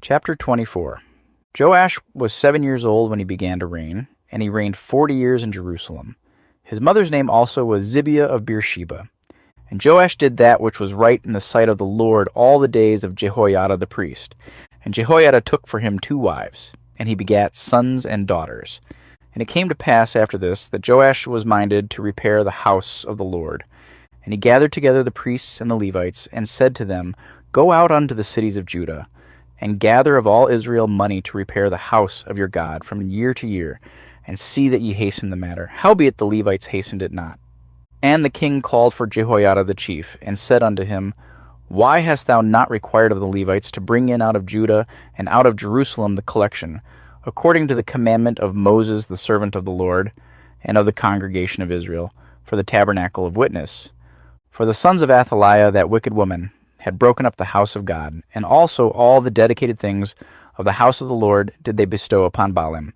Chapter 24. Joash was 7 years old when he began to reign, and he reigned 40 years in Jerusalem. His mother's name also was Zibiah of Beersheba. And Joash did that which was right in the sight of the Lord all the days of Jehoiada the priest. And Jehoiada took for him 2 wives, and he begat sons and daughters. And it came to pass after this that Joash was minded to repair the house of the Lord. And he gathered together the priests and the Levites, and said to them, Go out unto the cities of Judah, and gather of all Israel money to repair the house of your God from year to year, and see that ye hasten the matter. Howbeit the Levites hastened it not. And the king called for Jehoiada the chief, and said unto him, Why hast thou not required of the Levites to bring in out of Judah and out of Jerusalem the collection, according to the commandment of Moses the servant of the Lord, and of the congregation of Israel, for the tabernacle of witness? For the sons of Athaliah, that wicked woman, had broken up the house of God, and also all the dedicated things of the house of the Lord did they bestow upon Baalim.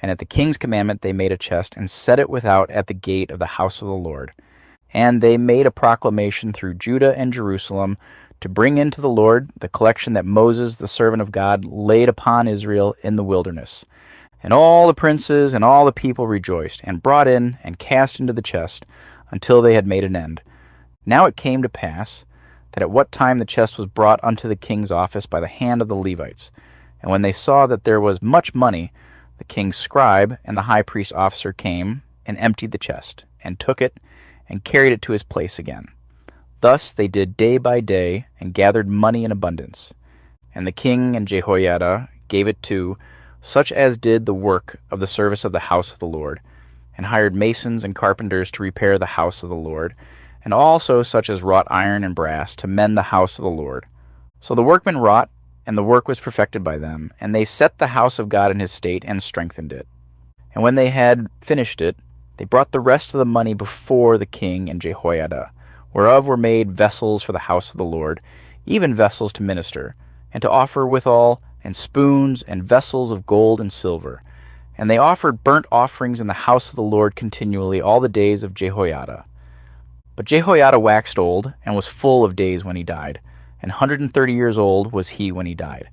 And at the king's commandment they made a chest, and set it without at the gate of the house of the Lord. And they made a proclamation through Judah and Jerusalem to bring into the Lord the collection that Moses the servant of God laid upon Israel in the wilderness. And all the princes and all the people rejoiced, and brought in and cast into the chest, until they had made an end. Now it came to pass that at what time the chest was brought unto the king's office by the hand of the Levites, and when they saw that there was much money, the king's scribe and the high priest's officer came and emptied the chest, and took it, and carried it to his place again. Thus they did day by day, and gathered money in abundance. And the king and Jehoiada gave it to such as did the work of the service of the house of the Lord, and hired masons and carpenters to repair the house of the Lord, and also such as wrought iron and brass to mend the house of the Lord. So the workmen wrought, and the work was perfected by them, and they set the house of God in his state, and strengthened it. And when they had finished it, they brought the rest of the money before the king and Jehoiada, whereof were made vessels for the house of the Lord, even vessels to minister, and to offer withal, and spoons, and vessels of gold and silver. And they offered burnt offerings in the house of the Lord continually all the days of Jehoiada. But Jehoiada waxed old, and was full of days when he died, and 130 years old was he when he died.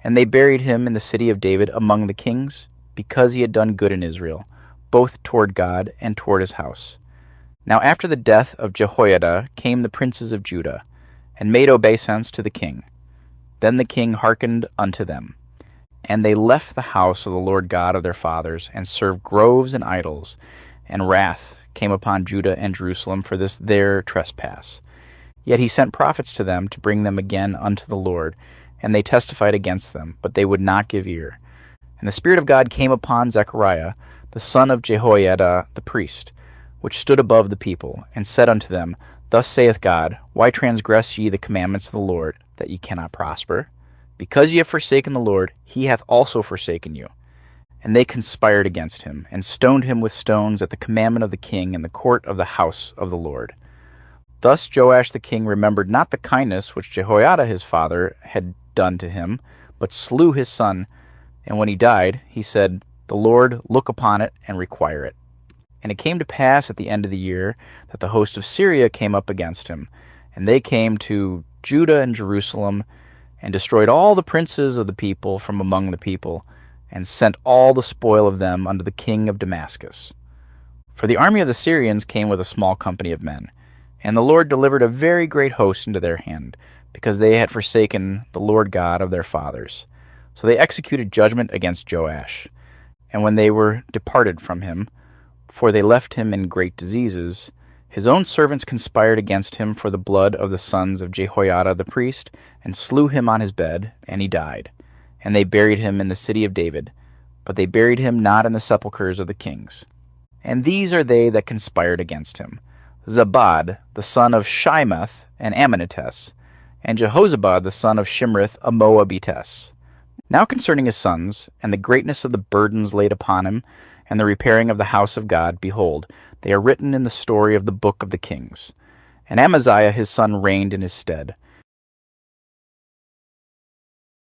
And they buried him in the city of David among the kings, because he had done good in Israel, both toward God and toward his house. Now after the death of Jehoiada came the princes of Judah, and made obeisance to the king. Then the king hearkened unto them. And they left the house of the Lord God of their fathers, and served groves and idols, and wrath came upon Judah and Jerusalem for this their trespass. Yet he sent prophets to them to bring them again unto the Lord, and they testified against them, but they would not give ear. And the Spirit of God came upon Zechariah, the son of Jehoiada the priest, which stood above the people, and said unto them, Thus saith God, Why transgress ye the commandments of the Lord, that ye cannot prosper? Because ye have forsaken the Lord, he hath also forsaken you. And they conspired against him, and stoned him with stones at the commandment of the king in the court of the house of the Lord. Thus Joash the king remembered not the kindness which Jehoiada his father had done to him, but slew his son. And when he died, he said, The Lord look upon it and require it. And it came to pass at the end of the year that the host of Syria came up against him, and they came to Judah and Jerusalem, and destroyed all the princes of the people from among the people, and sent all the spoil of them unto the king of Damascus. For the army of the Syrians came with a small company of men, and the Lord delivered a very great host into their hand, because they had forsaken the Lord God of their fathers. So they executed judgment against Joash. And when they were departed from him, for they left him in great diseases, his own servants conspired against him for the blood of the sons of Jehoiada the priest, and slew him on his bed, and he died. And they buried him in the city of David, but they buried him not in the sepulchres of the kings. And these are they that conspired against him: Zabad, the son of Shimeth, an Ammonitess, and Jehozabad, the son of Shimrith, a Moabitess. Now concerning his sons, and the greatness of the burdens laid upon him, and the repairing of the house of God, behold, they are written in the story of the book of the kings. And Amaziah his son reigned in his stead.